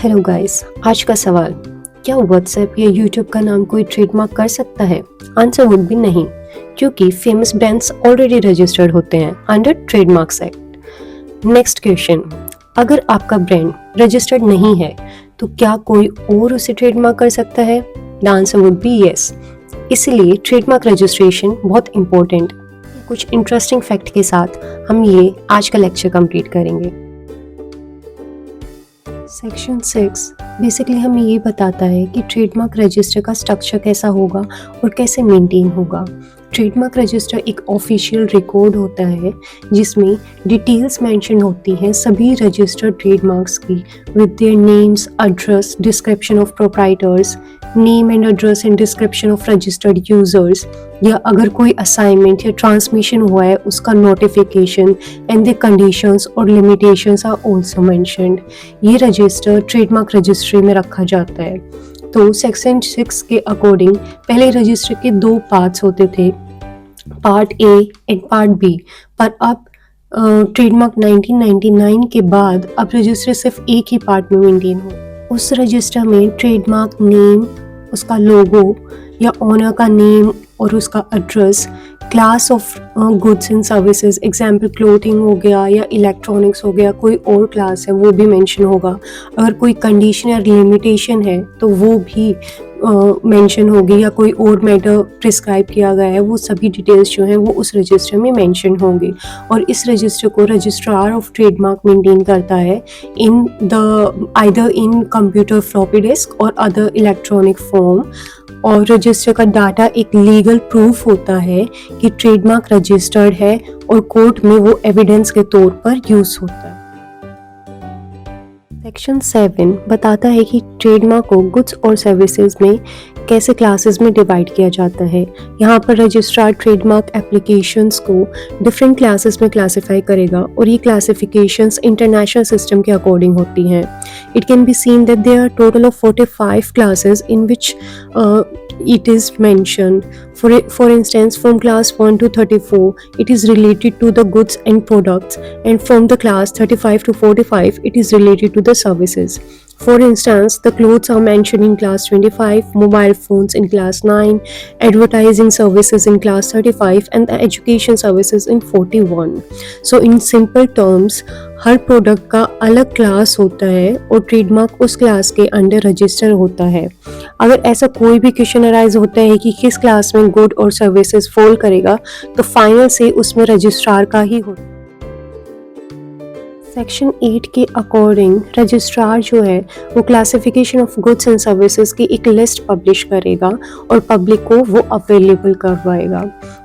Hello guys, आज का सवाल, क्या व्हाट्सएप या यूट्यूब का नाम कोई ट्रेडमार्क कर सकता है? आंसर वुड बी नहीं, क्योंकि फेमस ब्रांड्स ऑलरेडी रजिस्टर्ड होते हैं under trademarks act. Next question, अगर आपका ब्रांड रजिस्टर्ड नहीं है तो क्या कोई और उसे ट्रेडमार्क कर सकता है? The answer would be yes. इसलिए ट्रेडमार्क रजिस्ट्रेशन बहुत इंपॉर्टेंट। कुछ इंटरेस्टिंग फैक्ट के साथ हम ये आज का लेक्चर कंप्लीट करेंगे। सेक्शन 6 बेसिकली हमें ये बताता है कि ट्रेडमार्क रजिस्टर का स्ट्रक्चर कैसा होगा और कैसे मेंटेन होगा। ट्रेडमार्क रजिस्टर एक ऑफिशियल रिकॉर्ड होता है जिसमें डिटेल्स मेंशन होती हैं सभी रजिस्टर्ड ट्रेडमार्क्स की, with their names, address, description of proprietors, name and address and description of registered users, या अगर कोई असाइनमेंट या ट्रांसमिशन हुआ है उसका नोटिफिकेशन एंड द कंडीशंस और लिमिटेशंस आर आल्सो मेंशन्ड। ये रजिस्टर ट्रेडमार्क रजिस्ट्री में रखा जाता है। तो सेक्शन 6 के अकॉर्डिंग पहले रजिस्टर के 2 पार्ट्स होते थे, part A and part B, पर अब ट्रेडमार्क 1999 के बाद अब रजिस्टर सिर्फ एक ही पार्ट में मेंटेन हो। उस रजिस्टर में ट्रेडमार्क नेम, उसका लोगो या ऑनर का नेम और उसका address, class of goods and services, example clothing हो गया या इलेक्ट्रॉनिक्स हो गया, कोई और क्लास है वो भी मेंशन होगा। अगर कोई कंडीशन या लिमिटेशन है तो वो भी मेंशन होगी, या कोई और मैटर प्रिस्क्राइब किया गया है, वो सभी डिटेल्स जो हैं वो उस रजिस्टर में मेंशन होंगे। और इस रजिस्टर को रजिस्ट्रार ऑफ ट्रेडमार्क मेंटेन करता है in the either in computer floppy disk और अदर इलेक्ट्रॉनिक फॉर्म। और रजिस्टर का डाटा एक लीगल प्रूफ होता है कि ट्रेडमार्क रजिस्टर्ड है और कोर्ट में वो एविडेंस के तौर पर यूज होता है। सेक्शन 7 बताता है कि ट्रेडमार्क को गुड्स और सर्विसेज में कैसे क्लासेस में डिवाइड किया जाता है। यहाँ पर रजिस्ट्रार ट्रेडमार्क एप्लीकेशंस को डिफरेंट क्लासेस में क्लासिफाई करेगा और ये क्लासिफिकेशंस इंटरनेशनल सिस्टम के अकॉर्डिंग होती हैं। It can be seen that there are total of 45 classes in which it is mentioned. For instance, from class 1 to 34 it is related to the goods and products, and from the class 35 to 45 it is related to the services. For instance, the clothes are mentioned in class 25, mobile phones in class 9, advertising services in class 35, and the education services in 41. So in simple terms, her product का अलग class होता है और trademark उस class के under register होता है। अगर ऐसा कोई भी क्वेश्चन अराइज होता है कि किस क्लास में गुड और सर्विसेज फॉल करेगा, तो फाइनल से उसमें रजिस्ट्रार का ही होता है। सेक्शन 8 के अकॉर्डिंग रजिस्ट्रार जो है वो classification of goods and services की एक लिस्ट पब्लिश करेगा और पब्लिक को वो अवेलेबल करवाएगा।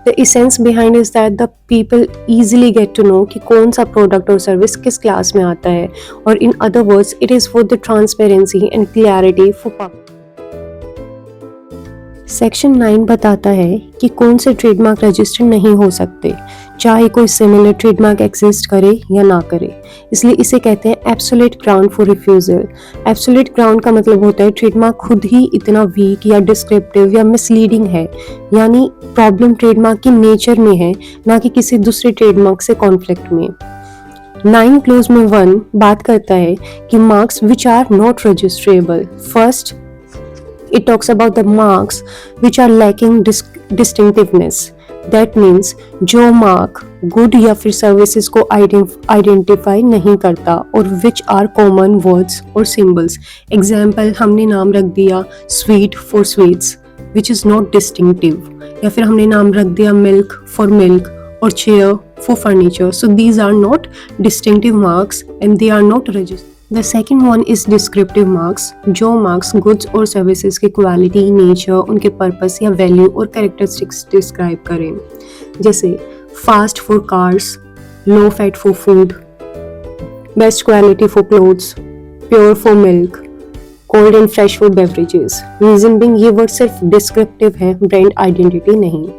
The essence behind is that the people easily get to know कि कौन सा प्रोडक्ट और सर्विस किस क्लास में आता है, और in other words it is for the transparency and clarity for public. Section 9 बताता है कि कौन से ट्रेडमार्क रजिस्टर नहीं हो सकते, चाहे कोई सिमिलर ट्रेडमार्क एग्जिस्ट करे या ना करे। इसलिए इसे कहते हैं absolute ground for refusal. Absolute ground का मतलब होता है ट्रेडमार्क खुद ही इतना वीक या डिस्क्रिप्टिव या मिसलीडिंग है, यानी प्रॉब्लम ट्रेडमार्क की नेचर में है, ना कि किसी दूसरे ट्रेडमार्क से कॉन्फ्लिक्ट में। 9 क्लोज में 1 बात करता है कि marks which are not registrable. First, it talks about the marks which are lacking distinctiveness. That means जो मार्क गुड या फिर सर्विसेज को आइडेंटिफाई नहीं करता और विच आर कॉमन वर्ड्स और सिंबल्स। एग्जाम्पल, हमने नाम रख दिया sweet for sweets which is not distinctive, या फिर हमने नाम रख दिया मिल्क फॉर मिल्क और chair for furniture. So these are not distinctive marks and they are not registered. The second one is descriptive marks, जो marks goods और services की quality, nature, उनके purpose या value और characteristics describe करें, जैसे fast for cars, low fat for food, best quality for clothes, pure for milk, cold and fresh for beverages. Reason being ये word सिर्फ descriptive है, brand identity नहीं।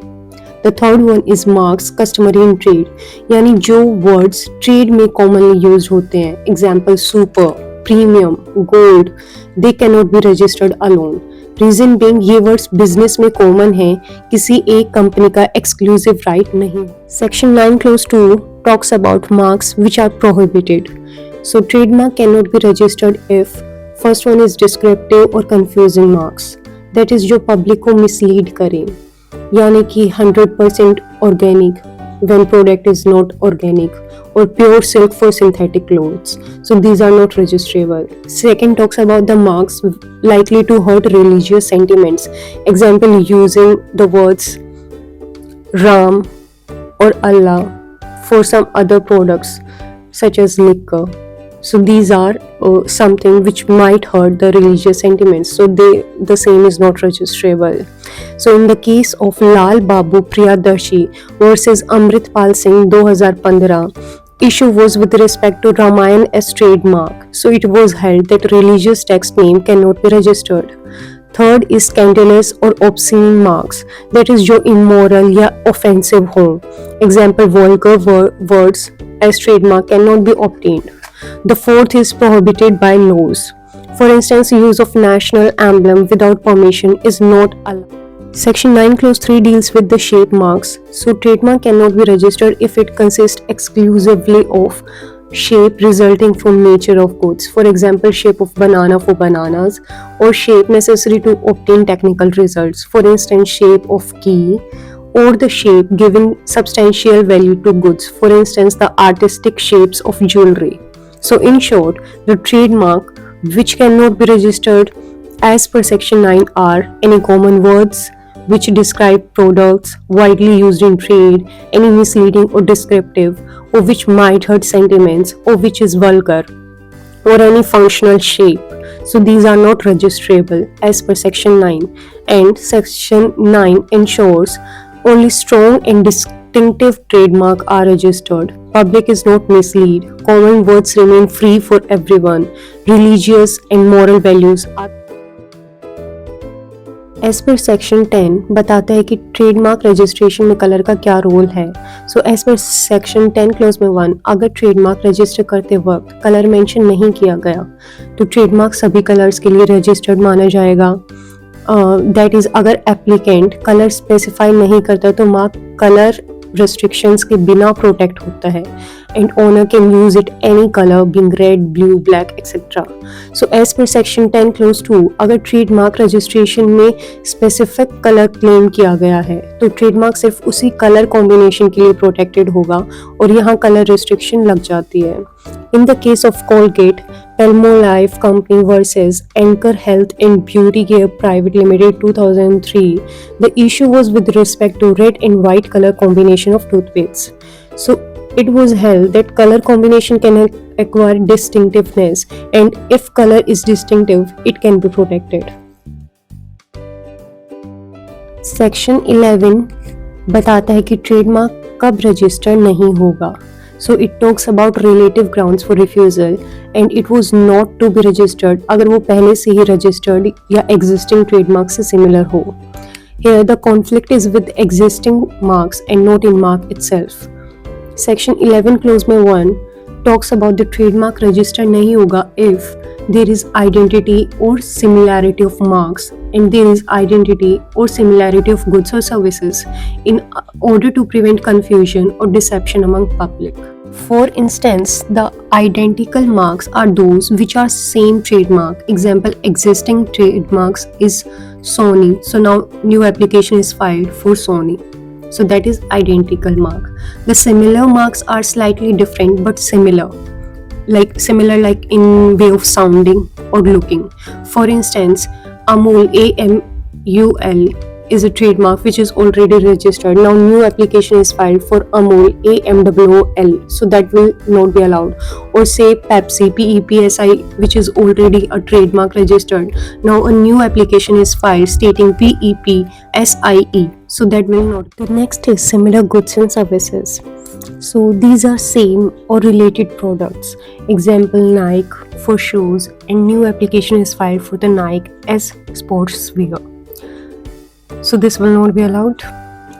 The third one is marks customary in trade, यानी जो words trade में commonly used होते हैं, example super, premium, gold, they cannot be registered alone. Reason being ये words business में common हैं, किसी एक कंपनी का exclusive right नहीं। Section 9 clause 2 talks about marks which are prohibited. So trademark cannot be registered if first one is descriptive और confusing marks, that is जो public को मिसलीड करें, यानी कि 100% organic when product is not organic, or pure silk for synthetic clothes. So these are not registrable. Second talks about the marks likely to hurt religious sentiments. Example, using the words Ram or Allah for some other products such as liquor. So these are something which might hurt the religious sentiments. So the same is not registrable. So in the case of Lal Babu Priyadarshi versus Amritpal Singh 2015, issue was with respect to Ramayan as trademark. So it was held that religious text name cannot be registered. Third is scandalous or obscene marks, that is जो immoral या offensive हो. Example, vulgar words as trademark cannot be obtained. The fourth is prohibited by laws. For instance, use of national emblem without permission is not allowed. Section 9 clause 3 deals with the shape marks. So trademark cannot be registered if it consists exclusively of shape resulting from nature of goods. For example, shape of banana for bananas, or shape necessary to obtain technical results. For instance, shape of key, or the shape giving substantial value to goods. For instance, the artistic shapes of jewelry. So in short, the trademark which cannot be registered as per section 9 are any common words which describe products widely used in trade, any misleading or descriptive, or which might hurt sentiments, or which is vulgar, or any functional shape. So these are not registrable as per section 9. And section 9 ensures only strong and distinctive trademark are registered. Public is not misled. Common words remain free for everyone. Religious and moral values are. As per section 10 बताता है कि trademark registration में colour का क्या role है. So as per section 10 clause में 1, अगर trademark register करते वक्त कलर मेंशन नहीं किया गया तो ट्रेडमार्क सभी कलर्स के लिए रजिस्टर्ड माना जाएगा. दैट इज अगर एप्लीकेंट कलर स्पेसिफाई नहीं करता तो मार्क कलर restrictions के बिना प्रोटेक्ट होता है, and owner can use it any color being red, blue, black, etc. So as per section 10 clause 2, अगर ट्रेडमार्क रजिस्ट्रेशन में स्पेसिफिक कलर क्लेम किया गया है तो ट्रेडमार्क सिर्फ उसी कलर कॉम्बिनेशन के लिए प्रोटेक्टेड होगा और यहाँ कलर रिस्ट्रिक्शन लग जाती है. In the case of Colgate, Palmolive Company versus Anchor Health and Beauty Care Private Limited 2003, the issue was with respect to red and white color combination of toothpastes. So it was held that color combination can acquire distinctiveness, and if color is distinctive, it can be protected. Section 11 बताता है कि trademark कब register नहीं होगा. So it talks about relative grounds for refusal, and it was not to be registered अगर वो पहले से ही registered या existing trademark से similar हो. Here the conflict is with existing marks and not in mark itself. Section 11 clause में 1 talks about the trademark register नहीं होगा if there is identity or similarity of marks and there is identity or similarity of goods or services in order to prevent confusion or deception among public. For instance, the identical marks are those which are same trademark. Example, existing trademarks is Sony. So now new application is filed for Sony. So that is identical mark. The similar marks are slightly different but similar. Similar in way of sounding or looking. For instance, Amul, AMUL is a trademark which is already registered. Now new application is filed for Amul, AMWOL, so that will not be allowed. Or say Pepsi, PEPSI, which is already a trademark registered. Now a new application is filed stating PEPSIE, so that will not. The next is similar goods and services. So these are same or related products. Example, Nike for shoes, and new application is filed for the Nike as sportswear. So this will not be allowed.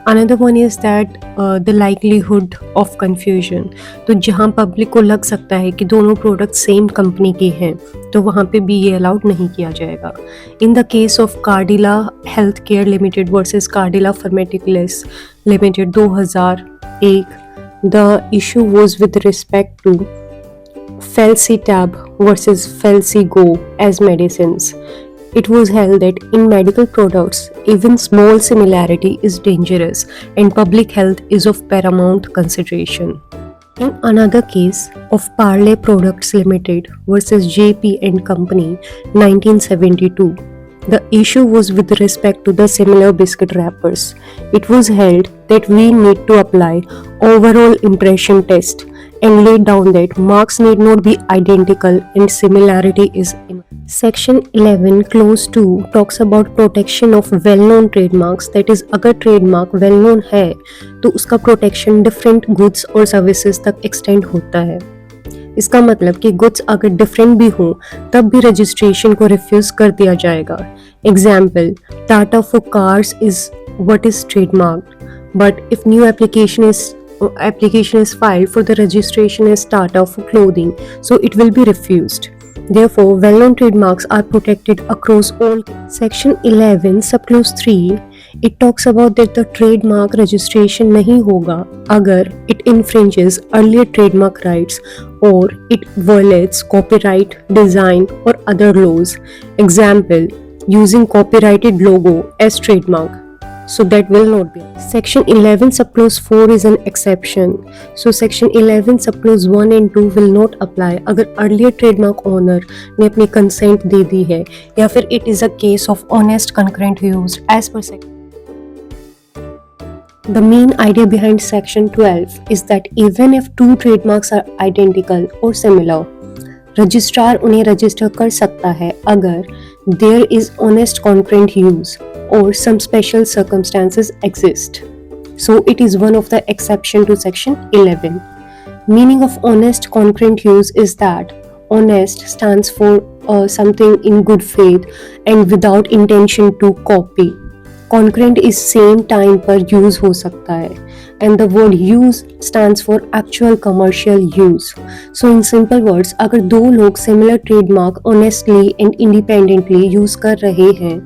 Another one is that the likelihood of confusion. तो जहाँ public को लग सकता है कि दोनों product same company के हैं तो वहाँ पे भी ये अलाउड नहीं किया जाएगा. In the case of Cadila health care limited versus Cadila pharmaceuticals limited 2001, the issue was with respect to Felcitab versus Felsigo as medicines. It was held that in medical products, even small similarity is dangerous and public health is of paramount consideration. In another case of Parle Products Limited versus JP and Company 1972, the issue was with respect to the similar biscuit wrappers. It was held that we need to apply overall impression test and laid down that marks need not be identical and similarity is enough. Section 11 clause 2 talks about protection of well-known trademarks, that is अगर trademark well-known है तो उसका protection different goods और services तक extend होता है. इसका मतलब कि गुड्स अगर डिफरेंट भी हों तब भी रजिस्ट्रेशन को रिफ्यूज कर दिया जाएगा. Example, Tata for cars is what is trademarked, but if new application is filed for the registration as Tata for clothing, so it will be refused. Therefore, well-known trademarks are protected across all. Section 11 subclause 3 it talks about that the trademark registration नहीं होगा अगर it infringes earlier trademark rights or it violates copyright, design or other laws. Example, using copyrighted logo as trademark. So that will not be. Section 11 subclause 4 is an exception. So section 11 subclause 1 and 2 will not apply अगर earlier trademark owner ने अपनी consent दे दी है या फिर it is a case of honest concurrent use as per section. The main idea behind section 12 is that even if two trademarks are identical or similar, registrar उन्हें register कर सकता है अगर there is honest concurrent use or some special circumstances exist. So it is one of the exception to section 11. Meaning of honest concurrent use is that honest stands for something in good faith and without intention to copy. Concurrent is same time पर use हो सकता है and the word use stands for actual commercial use. So in simple words, अगर दो लोग similar trademark honestly and independently use कर रहे हैं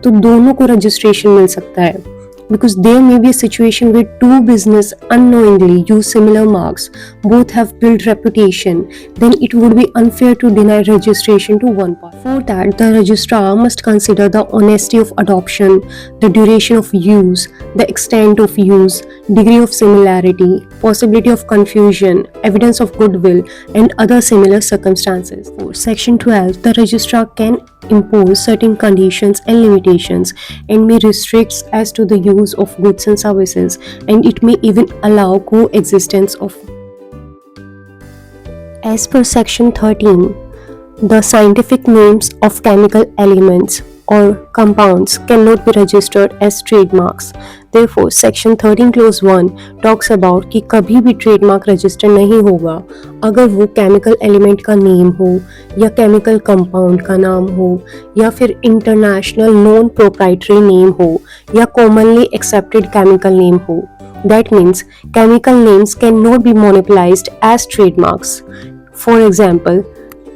तो दोनों को registration मिल सकता है. Because there may be a situation where two business unknowingly use similar marks, both have built reputation, then it would be unfair to deny registration to one party. For that, the registrar must consider the honesty of adoption, the duration of use, the extent of use, degree of similarity, possibility of confusion, evidence of goodwill, and other similar circumstances. For Section 12, the registrar can impose certain conditions and limitations and may restrict as to the use of goods and services, and it may even allow coexistence of. As per Section 13, the scientific names of chemical elements or compounds cannot be registered as trademarks. Therefore, Section 13 Clause 1 talks about कि कभी भी trademark register नहीं होगा अगर वो chemical element का name हो या chemical compound का नाम हो या फिर international non proprietary name हो या commonly accepted chemical name हो. That means chemical names cannot be monopolized as trademarks. For example,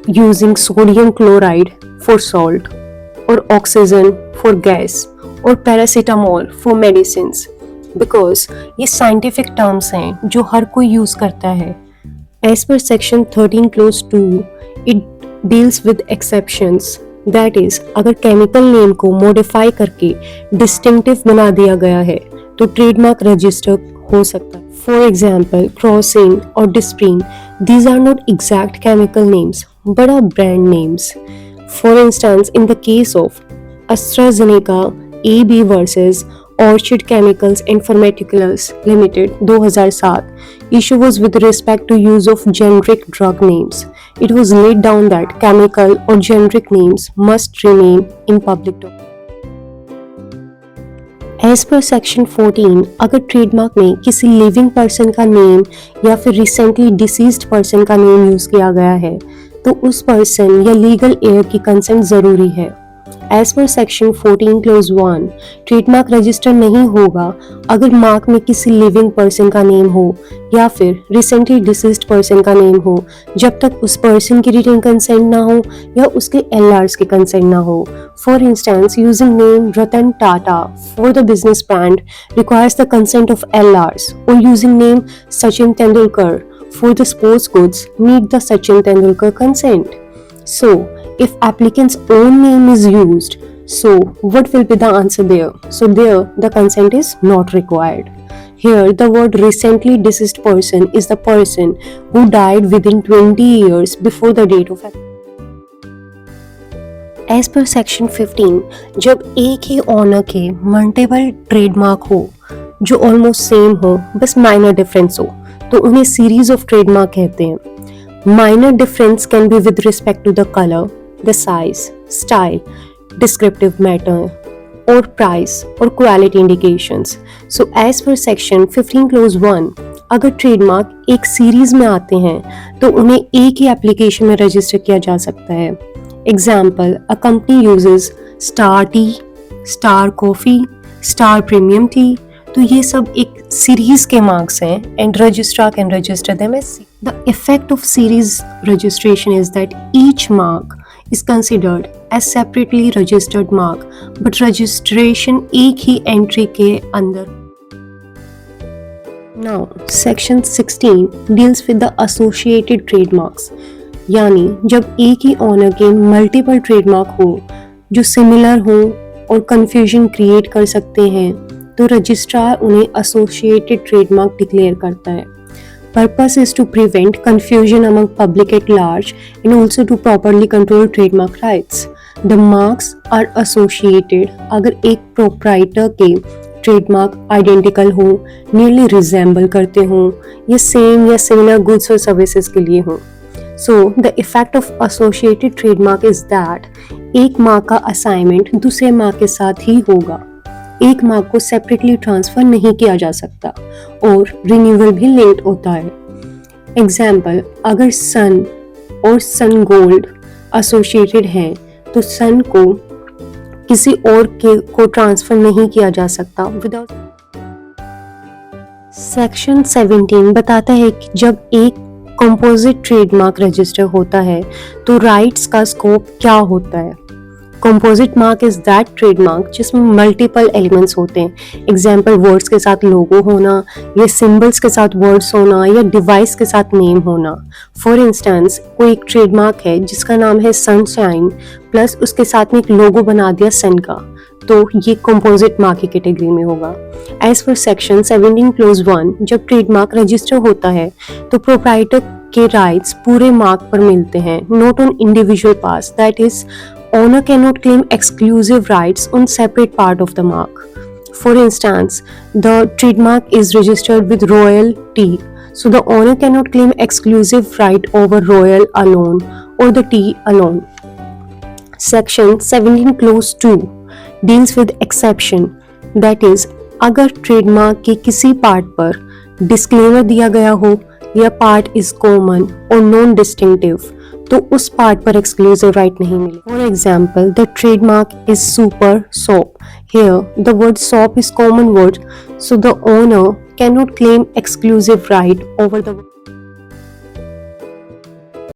using sodium chloride for salt or oxygen for gas or paracetamol for medicines, because ये scientific terms हैं जो हर कोई use करता है. As per Section 13 Clause 2, it deals with exceptions. That is, अगर chemical name को modify करके distinctive बना दिया गया है तो trademark register हो सकता है. For example, Crocin or Disprin, these are not exact chemical names but are brand names. For instance, in the case of AstraZeneca AB versus Orchid Chemicals and Pharmaceuticals Limited 2007, issue was with respect to use of generic drug names. It was laid down that chemical or generic names must remain in public domain. As per Section 14, अगर trademark में किसी living person का name या फिर recently deceased person का name use किया गया है तो उस पर्सन या लीगल एयर की कंसेंट जरूरी है. As per Section 14 Clause 1, trademark register नहीं होगा अगर मार्क में किसी लिविंग पर्सन का नेम हो या फिर रिसेंटली डिसीज्ड पर्सन का नेम हो जब तक उस पर्सन की रिटन कंसेंट ना हो या उसके LRs की कंसेंट ना हो. For instance, using name Ratan Tata for the business brand requires the consent of LRs, or using name Sachin Tendulkar for the sports goods need the Sachin Tendulkar consent. So, if applicant's own name is used, so what will be the answer there? So there the consent is not required. Here the word recently deceased person is the person who died within 20 years before the date of As per section 15, जब एक ही honour के multiple trademark हो जो almost same हो बस minor difference हो तो उन्हें सीरीज ऑफ ट्रेडमार्क कहते हैं। Minor difference can be with respect to the colour, the size, style, descriptive matter और प्राइस और quality indications. So as per section 15 clause 1, अगर ट्रेडमार्क एक सीरीज में आते हैं तो उन्हें एक ही एप्लीकेशन में रजिस्टर किया जा सकता है। Example, a company uses star tea, star coffee, star premium tea, तो ये सब एक सीरीज के मार्क्स हैं and registrar can register them as. The effect of series registration is that each mark is considered as separately registered mark, but registration एक ही entry के अंदर। Now, section 16 deals with the associated trademarks, यानी जब एक ही honour के multiple trademark हो जो similar हो और कंफ्यूजन क्रिएट कर सकते हैं तो रजिस्ट्रार उन्हें एसोसिएटेड ट्रेडमार्क डिक्लेयर करता है। Purpose is to prevent confusion among public at large and also to properly control trademark rights. The marks are associated अगर एक proprietor के trademark identical हो, nearly resemble करते हों या same या similar goods or services के लिए हों। So the effect of associated trademark is that एक मार्क का assignment दूसरे मार्क के साथ ही होगा, एक मार्क को सेपरेटली ट्रांसफर नहीं किया जा सकता और रिन्यूअल भी लेट होता है। एग्जाम्पल, अगर सन और सन गोल्ड एसोसिएटेड हैं तो सन को किसी और के को ट्रांसफर नहीं किया जा सकता विदाउट। सेक्शन 17 बताता है कि जब एक कंपोजिट ट्रेडमार्क रजिस्टर होता है तो राइट्स का स्कोप क्या होता है। Composite mark is that trademark जिसमें मल्टीपल एलिमेंट्स होते हैं। एग्जाम्पल, वर्ड्स के साथ लोगो होना या सिंबल्स के साथ वर्ड्स होना या डिवाइस के साथ नेम होना। फॉर इंस्टेंस, कोई एक ट्रेडमार्क है जिसका नाम है सनशाइन प्लस उसके साथ में एक लोगो बना दिया सन का, तो ये कंपोजिट मार्क की कैटेगरी में होगा। एज पर सेक्शन 17 क्लोज 1, जब ट्रेडमार्क रजिस्टर होता है तो प्रोप्राइटर के राइट्स पूरे मार्क पर मिलते हैं, not on individual parts. That is owner cannot claim exclusive rights on separate part of the mark. For instance, the trademark is registered with Royal tea, so the owner cannot claim exclusive right over Royal alone or the tea alone. Section 17 clause 2 deals with exception, that is, अगर trademark के किसी part पर disclaimer दिया गया हो या part is common और non distinctive तो उस पार्ट पर एक्सक्लूसिव राइट नहीं मिले। For example, the trademark is super soap. Here the word soap is common word, so the owner can not claim exclusive right over the